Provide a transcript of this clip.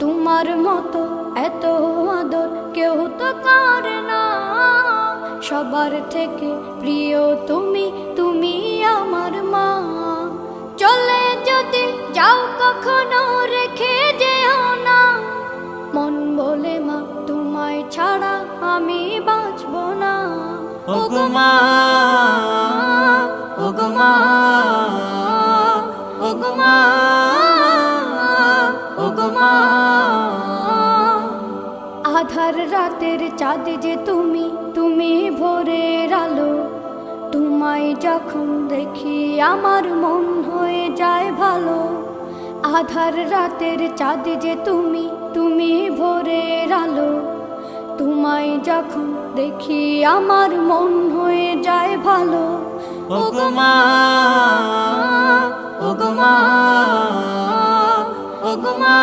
তোমার মতো এত আদর কেউ তো করে না, সবার থেকে প্রিয় তুমি, তুমি আমার মা। চলে যদি যাও কখনো রেখে যেও না, মন বলে মা তোমায় ছাড়া আমি বাঁচব না। ওগো মা, ওগো মা, ওগো মা, ওগো মা। আধার রাতের চাঁদ যে তুমি, তুমি ভোরের আলো। তোমায় যখন দেখি আমার মন হয়ে যায় ভালো। আধার রাতের চাঁদ যে তুমি, তুমি ভোরের আলো। তোমায় যখন দেখি আমার মন হয়ে যায় ভালো। ওগো মা, ওগো মা, ওগো মা।